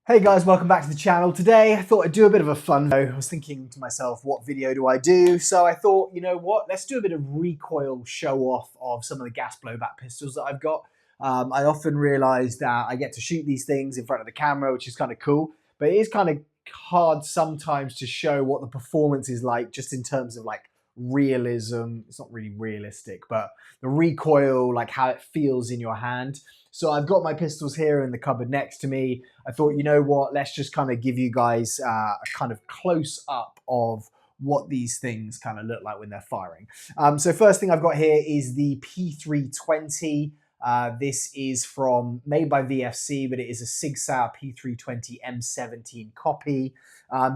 Hey guys, welcome back to the channel. Today I thought I'd do a bit of a fun video. I was thinking to myself, what video do I do? So I thought, you know what, let's do a bit of recoil show off of some of the gas blowback pistols that I've got. I often realize that I get to shoot these things in front of the camera, which is kind of cool, but it is kind of hard sometimes to show what the performance is like just in terms of like realism. It's not really realistic, but the recoil, like how it feels in your hand. So I've got my pistols here in the cupboard next to me. I thought, you know what, let's just kind of give you guys a kind of close up of what these things kind of look like when they're firing. So first thing I've got here is the P320. This is made by VFC, but it is a Sig Sauer P320 M17 copy.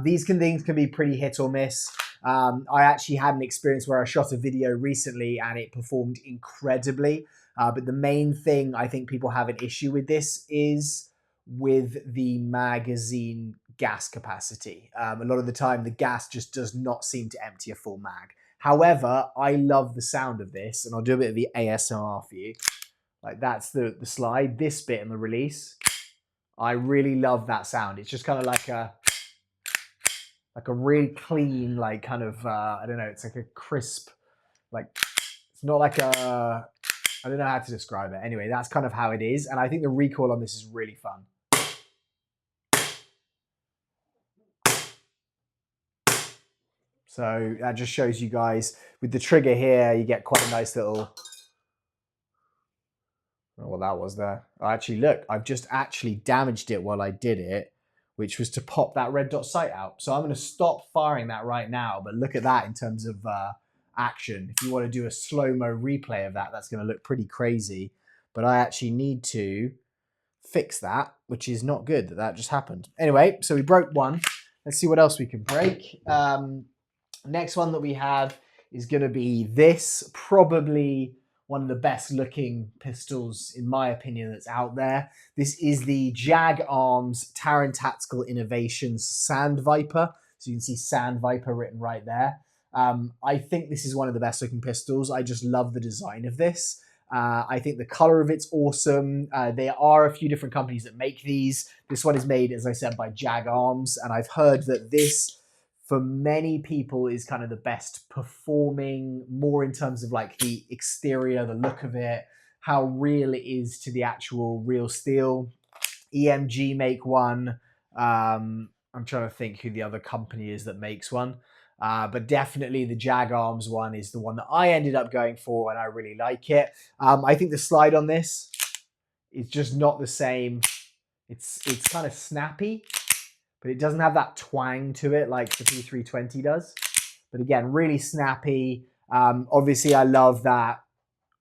These things can be pretty hit or miss. I actually had an experience where I shot a video recently and it performed incredibly. But the main thing I think people have an issue with this is with the magazine gas capacity. A lot of the time the gas just does not seem to empty a full mag. However, I love the sound of this, and I'll do a bit of the ASMR for you. Like that's the slide, this bit and the release. I really love that sound. It's just kind of like a really clean, like kind of, I don't know, it's like a crisp, like, it's not like I don't know how to describe it. Anyway, that's kind of how it is. And I think the recoil on this is really fun. So that just shows you guys with the trigger here, you get quite a nice little, I don't know what that was there. Oh, actually, look, I've just actually damaged it while I did it, which was to pop that red dot sight out. So I'm going to stop firing that right now. But look at that in terms of action. If you want to do a slow-mo replay of that, that's going to look pretty crazy. But I actually need to fix that, which is not good that just happened. Anyway, so we broke one. Let's see what else we can break. Next one that we have is going to be this, probably one of the best looking pistols, in my opinion, that's out there. This is the Jag Arms Taran Tactical Innovations Sand Viper. So you can see Sand Viper written right there. I think this is one of the best looking pistols. I just love the design of this. I think the color of it's awesome. There are a few different companies that make these. This one is made, as I said, by Jag Arms. And I've heard that this, for many people, is kind of the best performing, more in terms of like the exterior, the look of it, how real it is to the actual real steel. EMG make one. I'm trying to think who the other company is that makes one. But definitely the Jag Arms one is the one that I ended up going for, and I really like it. I think the slide on this is just not the same. It's kind of snappy, but it doesn't have that twang to it like the P320 does. But again, really snappy. Obviously, I love that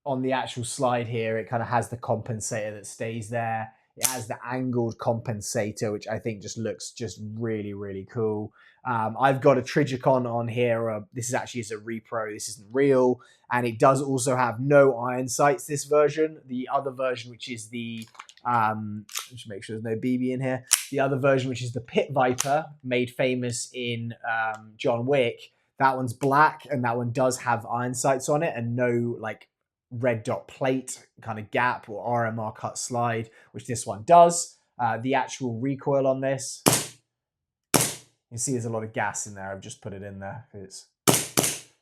on the actual slide here, it kind of has the compensator that stays there. It has the angled compensator, which I think just looks just really, really cool. I've got a Trigicon on here. This is actually a repro. This isn't real. And it does also have no iron sights, this version. The other version, which is the, just make sure there's no BB in here. The other version, which is the Pit Viper, made famous in John Wick. That one's black, and that one does have iron sights on it and no like red dot plate kind of gap or RMR cut slide, which this one does. The actual recoil on this, you see there's a lot of gas in there. I've just put it in there. It's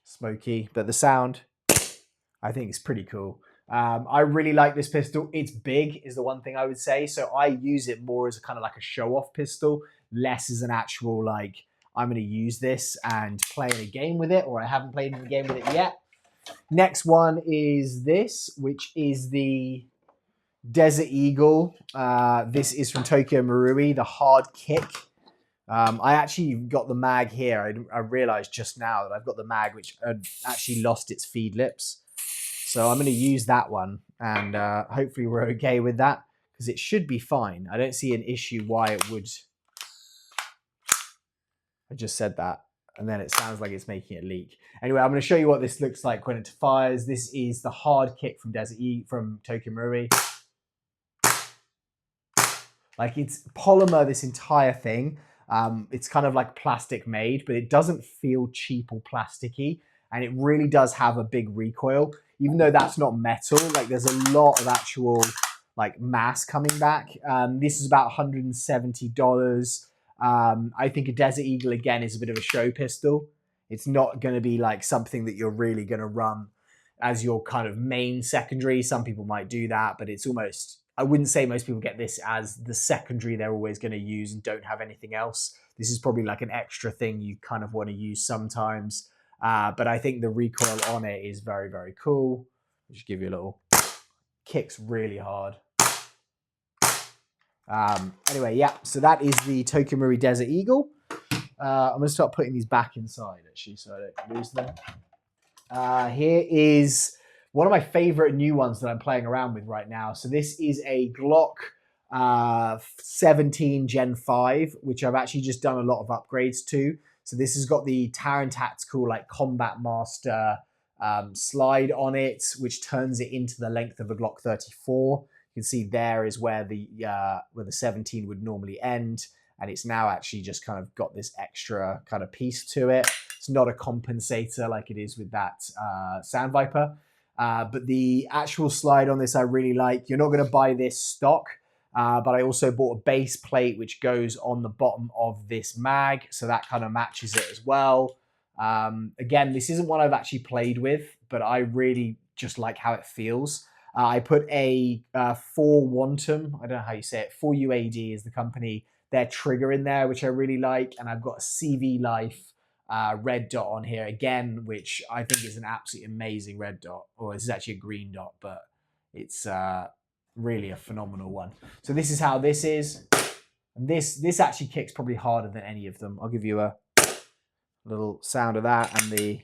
smoky, but the sound, I think, is pretty cool. I really like this pistol. It's big is the one thing I would say. So I use it more as a kind of like a show-off pistol, less as an actual like, I'm going to use this and play in a game with it, or I haven't played in a game with it yet. Next one is this, which is the Desert Eagle. This is from Tokyo Marui, the hard kick. I actually got the mag here. I realized just now that I've got the mag, which had actually lost its feed lips. So I'm going to use that one, and hopefully we're okay with that, because it should be fine. I don't see an issue why it would. I just said that, and then it sounds like it's making it leak. Anyway, I'm going to show you what this looks like when it fires. This is the hard kick from from Tokyo Marui. Like, it's polymer, this entire thing. It's kind of like plastic made, but it doesn't feel cheap or plasticky. And it really does have a big recoil, even though that's not metal. Like, there's a lot of actual like mass coming back. This is about $170. I think a Desert Eagle, again, is a bit of a show pistol. It's not going to be like something that you're really going to run as your kind of main secondary. Some people might do that, but it's almost, I wouldn't say most people get this as the secondary they're always going to use and don't have anything else. This is probably like an extra thing you kind of want to use sometimes. But I think the recoil on it is very, very cool. I'll just give you a little, kicks really hard. Anyway, yeah, so that is the Tokyo Marui Desert Eagle. I'm going to start putting these back inside, actually, so I don't lose them. Here is one of my favorite new ones that I'm playing around with right now. So this is a Glock 17 Gen 5, which I've actually just done a lot of upgrades to. So this has got the Taran Tactical like Combat Master slide on it, which turns it into the length of a Glock 34. You can see there is where the 17 would normally end, and it's now actually just kind of got this extra kind of piece to it. It's not a compensator like it is with that Sand Viper, but the actual slide on this I really like. You're not going to buy this stock, but I also bought a base plate which goes on the bottom of this mag, so that kind of matches it as well. Again, this isn't one I've actually played with, but I really just like how it feels. I put a 4 Wantum, I don't know how you say it, 4UAD is the company, their trigger in there, which I really like, and I've got a CV Life red dot on here again, which I think is an absolutely amazing red dot. Or this is actually a green dot, but it's really a phenomenal one. So this is how this is. And this actually kicks probably harder than any of them. I'll give you a little sound of that, and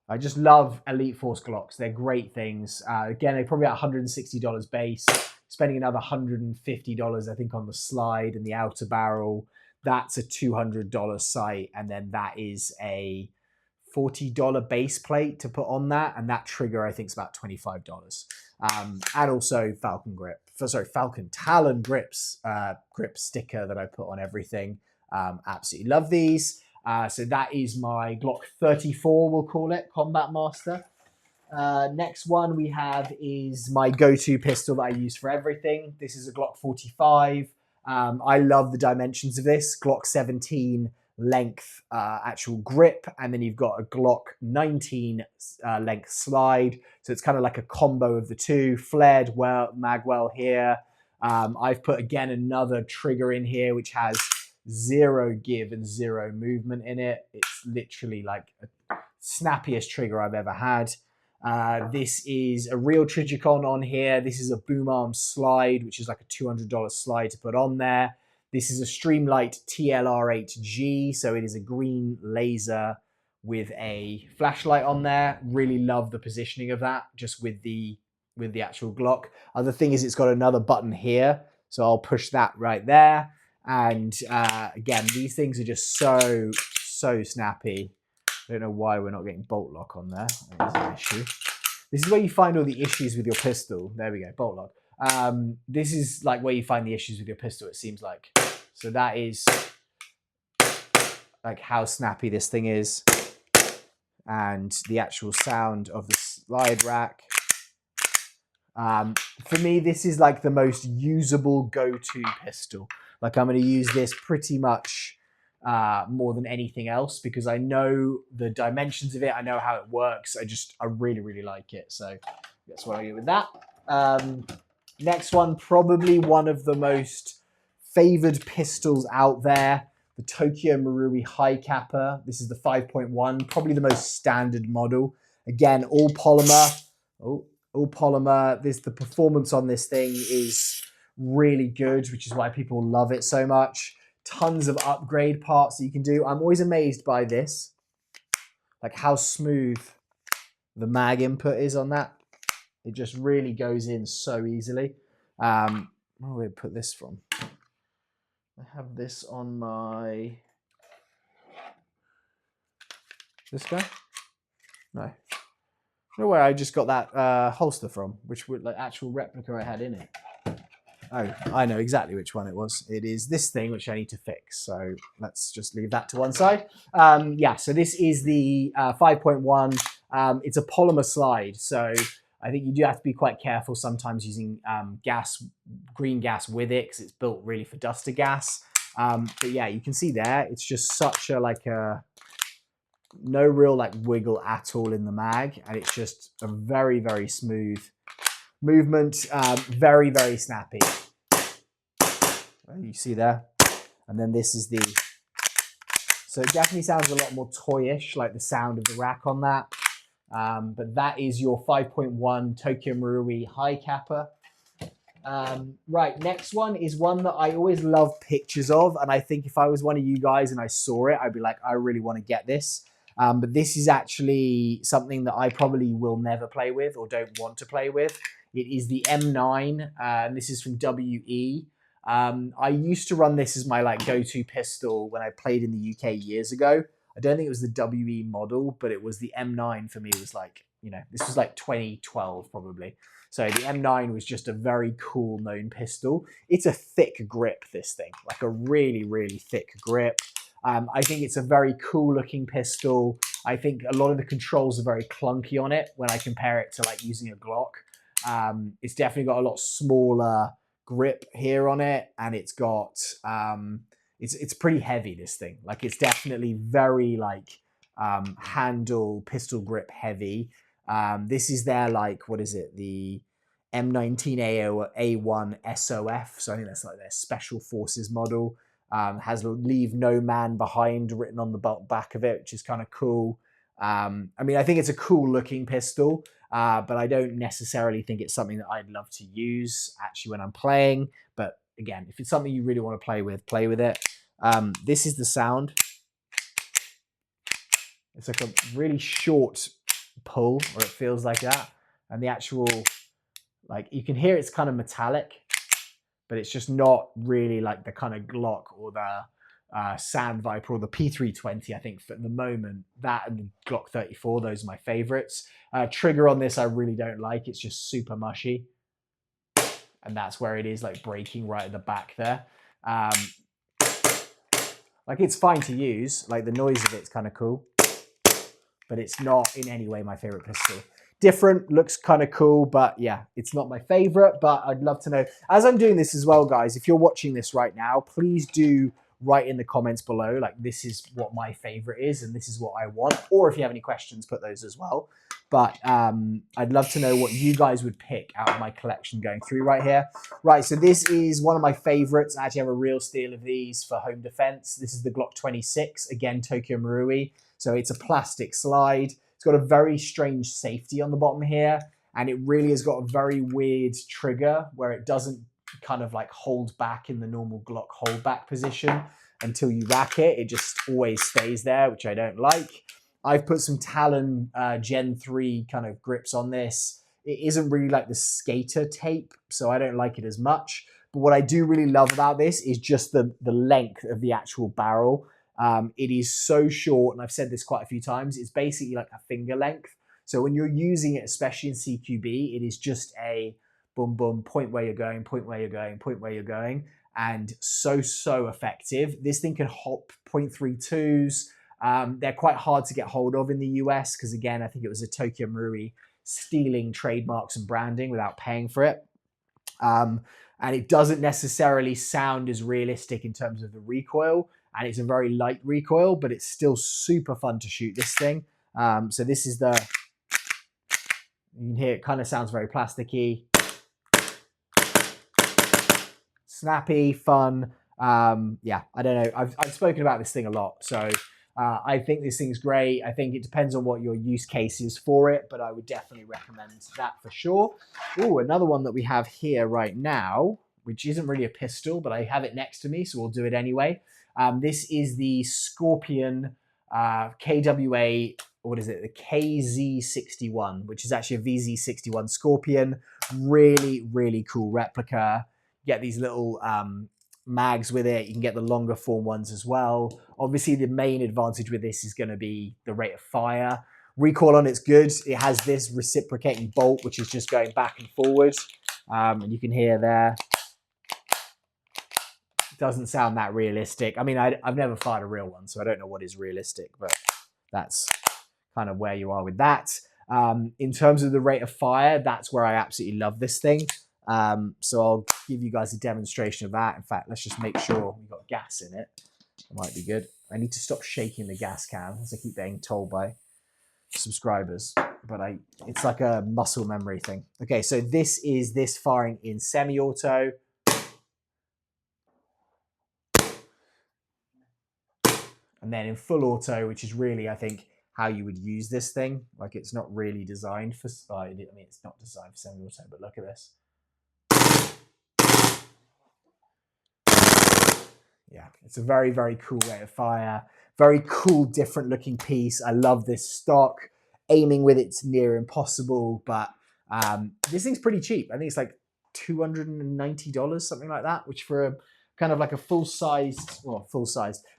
I just love Elite Force Glocks. They're great things. Again, they're probably at $160 base. Spending another $150, I think, on the slide and the outer barrel. That's a $200 sight, and then that is a $40 base plate to put on that, and that trigger I think is about $25. And also Falcon Talon grips, grip sticker that I put on everything. Absolutely love these. So that is my Glock 34, we'll call it, Combat Master. Next one we have is my go-to pistol that I use for everything. This is a Glock 45. I love the dimensions of this. Glock 17 length actual grip, and then you've got a Glock 19 length slide. So it's kind of like a combo of the two. Flared magwell here. I've put, again, another trigger in here, which has 0 give and 0 movement in it. It's literally like a snappiest trigger I've ever had. This is a real Trigicon on here. This is a boom arm slide, which is like a $200 slide to put on there. This is a Streamlight TLR8G, so it is a green laser with a flashlight on there. Really love the positioning of that, just with the actual Glock. Other thing is it's got another button here, so I'll push that right there. And again, these things are just so snappy. I don't know why we're not getting bolt lock on there. That is an issue. This is where you find all the issues with your pistol. There we go, bolt lock. This is like where you find the issues with your pistol, it seems like. So that is like how snappy this thing is. And the actual sound of the slide rack. For me, this is like the most usable go-to pistol. Like I'm going to use this pretty much more than anything else because I know the dimensions of it. I know how it works. I really, really like it. So that's what I do with that. Next one, probably one of the most favored pistols out there. The Tokyo Marui Hi-Capa. This is the 5.1, probably the most standard model. Again, all polymer. All polymer. The performance on this thing is really good, which is why people love it so much. Tons of upgrade parts that you can do. I'm always amazed by this, like how smooth the mag input is on that. It just really goes in so easily. Where do I put this from? I have this on my... This guy? No. No way, I just got that holster from, which was like actual replica I had in it. Oh, I know exactly which one it was. It is this thing, which I need to fix. So let's just leave that to one side. Yeah, so this is the 5.1. It's a polymer slide. So I think you do have to be quite careful sometimes using green gas with it, because it's built really for duster gas. But yeah, you can see there, it's just such a no real wiggle at all in the mag, and it's just a very, very smooth movement, very, very snappy. You see there, and then this is so it definitely sounds a lot more toyish, like the sound of the rack on that. But that is your 5.1 Tokyo Marui Hi-Capa. Right, next one is one that I always love pictures of, and I think if I was one of you guys and I saw it, I'd be like, I really want to get this. But this is actually something that I probably will never play with or don't want to play with. It is the M9, and this is from WE. I used to run this as my go-to pistol when I played in the UK years ago. I don't think it was the WE model, but it was the M9 for me. It was this was 2012 probably. So the M9 was just a very cool known pistol. It's a thick grip, this thing, like a really, really thick grip. I think it's a very cool looking pistol. I think a lot of the controls are very clunky on it when I compare it to using a Glock. It's definitely got a lot smaller grip here on it, and it's got it's pretty heavy, this thing. It's definitely very handle pistol grip heavy. This is their what is it, the M19A1 SOF, so I think that's their special forces model. Has "Leave No Man Behind" written on the back of it, which is kind of cool. I mean, I think it's a cool looking pistol, but I don't necessarily think it's something that I'd love to use actually when I'm playing. But again, if it's something you really want to play with it. This is the sound. It's like a really short pull, or it feels like that. And the actual, you can hear it's kind of metallic, but it's just not really like the kind of Glock or the Sand Viper or the P320. I think for the moment, that and the Glock 34, those are my favorites. Trigger on this, I really don't like. It's just super mushy. And that's where it is breaking right at the back there. It's fine to use. The noise of it's kind of cool, but it's not in any way my favorite pistol. Different, looks kind of cool, but yeah, it's not my favorite. But I'd love to know, as I'm doing this as well, guys, if you're watching this right now, please do write in the comments below, this is what my favorite is and this is what I want. Or if you have any questions, put those as well. But I'd love to know what you guys would pick out of my collection going through right here. Right, so this is one of my favorites. I actually have a real steal of these for home defense. This is the Glock 26, again, Tokyo Marui. So it's a plastic slide. It's got a very strange safety on the bottom here, and it really has got a very weird trigger where it doesn't kind of hold back in the normal Glock hold back position until you rack it. It just always stays there, which I don't like. I've put some Talon Gen 3 kind of grips on this. It isn't really like the skater tape, so I don't like it as much. But what I do really love about this is just the length of the actual barrel. It is so short, and I've said this quite a few times, it's basically like a finger length. So when you're using it, especially in CQB, it is just a boom, boom, point where you're going, point where you're going, point where you're going, and so effective. This thing can hop .32s. They're quite hard to get hold of in the US because, again, I think it was a Tokyo Marui stealing trademarks and branding without paying for it. And it doesn't necessarily sound as realistic in terms of the recoil, and it's a very light recoil, but it's still super fun to shoot this thing. So this is you can hear it kind of sounds very plasticky. Snappy, fun. Yeah, I don't know. I've spoken about this thing a lot, so I think this thing's great. I think it depends on what your use case is for it, but I would definitely recommend that for sure. Oh, another one that we have here right now, which isn't really a pistol, but I have it next to me, so we'll do it anyway. This is the Scorpion KWA, what is it? The KZ61, which is actually a VZ61 Scorpion. Really, really cool replica. Get these little mags with it. You can get the longer form ones as well. Obviously, the main advantage with this is going to be the rate of fire. Recoil on it's good. It has this reciprocating bolt, which is just going back and forward. And you can hear there. It doesn't sound that realistic. I mean, I've never fired a real one, so I don't know what is realistic, but that's kind of where you are with that. In terms of the rate of fire, that's where I absolutely love this thing. So I'll give you guys a demonstration of that. In fact, let's just make sure we've got gas in it. It might be good. I need to stop shaking the gas can, as I keep being told by subscribers, but it's like a muscle memory thing. Okay, so this is this firing in semi-auto. And then in full auto, which is really, I think, how you would use this thing. Like, it's not really designed for, I mean, it's not designed for semi-auto, but look at this. Yeah, it's a very, very cool rate of fire. Very cool, different looking piece. I love this stock. Aiming with it's near impossible, but this thing's pretty cheap. I think it's like $290, something like that, which for a kind of like a full-sized,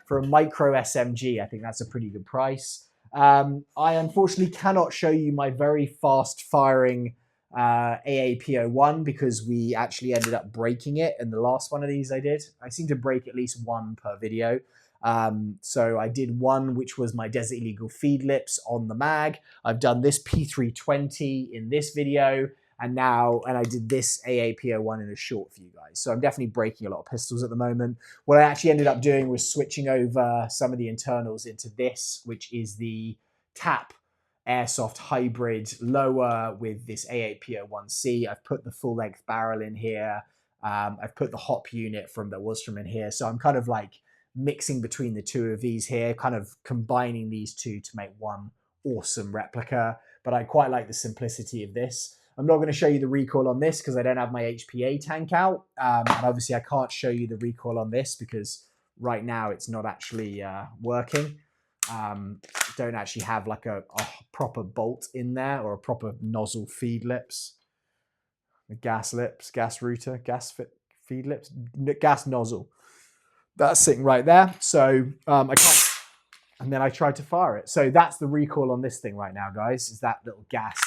for a micro SMG, I think that's a pretty good price. I unfortunately cannot show you my very fast-firing AAP01 because we actually ended up breaking it in the last one of these I did. I seem to break at least one per video. So I did one, which was my Desert Eagle feed lips on the mag. I've done this P320 in this video, and I did this AAP01 in a short for you guys. So I'm definitely breaking a lot of pistols at the moment. What I actually ended up doing was switching over some of the internals into this, which is the TAP Airsoft hybrid lower with this AAP01C. I've put the full length barrel in here. I've put the hop unit that was from in here. So I'm kind of like mixing between the two of these here, kind of combining these two to make one awesome replica. But I quite like the simplicity of this. I'm not going to show you the recoil on this because I don't have my HPA tank out. And obviously I can't show you the recoil on this because right now it's not actually working. Don't actually have like a proper bolt in there or a proper nozzle feed lips. The gas lips, gas router, feed lips, gas nozzle. That's sitting right there. So I can't, and then I tried to fire it. So that's the recoil on this thing right now, guys, is that little gas.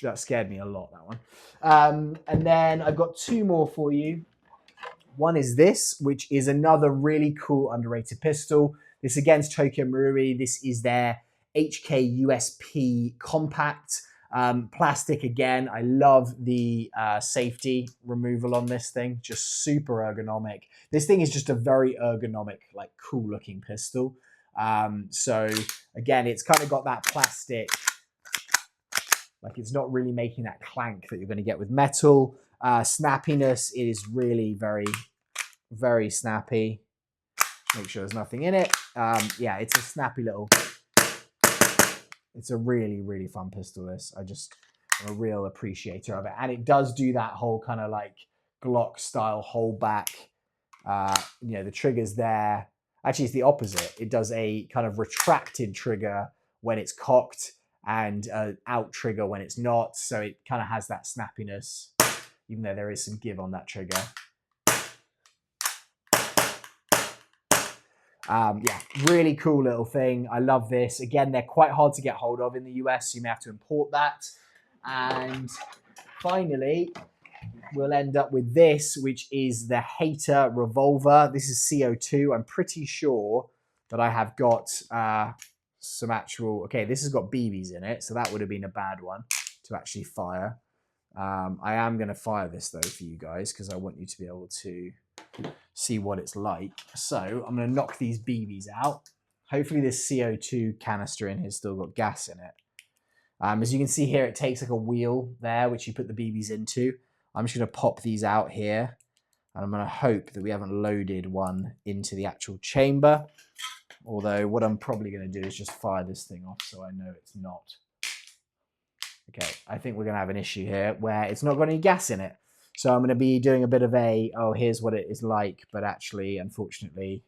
That scared me a lot, that one. And then I've got two more for you. One is this, which is another really cool underrated pistol. This against Tokyo Marui. This is their HK USP compact. Plastic again. I love the safety removal on this thing. Just super ergonomic. This thing is just a very ergonomic, like cool looking pistol. So again, it's kind of got that plastic, like it's not really making that clank that you're going to get with metal. Snappiness is really very, very snappy. Make sure there's nothing in it. Yeah, it's a snappy little, it's a really, really fun pistol, this. I'm a real appreciator of it. And it does do that whole kind of like Glock style hold back. You know, the trigger's there. Actually, it's the opposite. It does a kind of retracted trigger when it's cocked and out trigger when it's not. So it kind of has that snappiness, even though there is some give on that trigger. Yeah, really cool little thing. I love this. Again, they're quite hard to get hold of in the US, so you may have to import that. And finally, we'll end up with this, which is the H8R revolver. This is CO2. I'm pretty sure that I have got some actual... Okay, this has got BBs in it, so that would have been a bad one to actually fire. I am going to fire this, though, for you guys, because I want you to be able to see what it's like. So I'm going to knock these BBs out. Hopefully this CO2 canister in here still got gas in it. As you can see here, it takes like a wheel there, which you put the BBs into. I'm just going to pop these out here. And I'm going to hope that we haven't loaded one into the actual chamber. Although what I'm probably going to do is just fire this thing off so I know it's not. Okay, I think we're going to have an issue here where it's not got any gas in it. So I'm going to be doing a bit of a, oh, here's what it is like. But actually, unfortunately,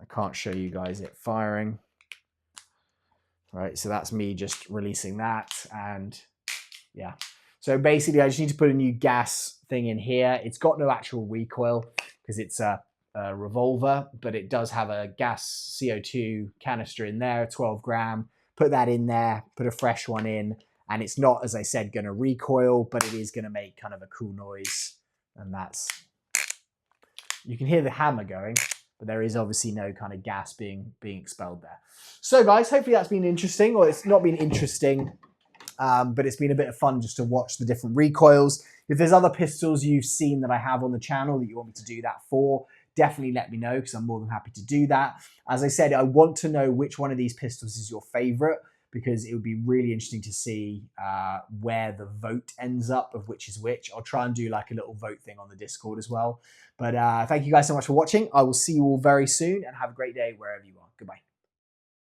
I can't show you guys it firing. Right, so that's me just releasing that. And yeah, so basically I just need to put a new gas thing in here. It's got no actual recoil because it's a revolver, but it does have a gas CO2 canister in there, 12 gram. Put that in there, put a fresh one in. And it's not, as I said, going to recoil, but it is going to make kind of a cool noise. And that's, you can hear the hammer going. but there is obviously no kind of gas being expelled there. So guys, hopefully that's been interesting, or it's not been interesting, but it's been a bit of fun just to watch the different recoils. If there's other pistols you've seen that I have on the channel that you want me to do that for, definitely let me know, because I'm more than happy to do that. As I said, I want to know which one of these pistols is your favorite, because it would be really interesting to see where the vote ends up of which is which. I'll try and do like a little vote thing on the Discord as well. But thank you guys so much for watching. I will see you all very soon, and have a great day wherever you are. Goodbye.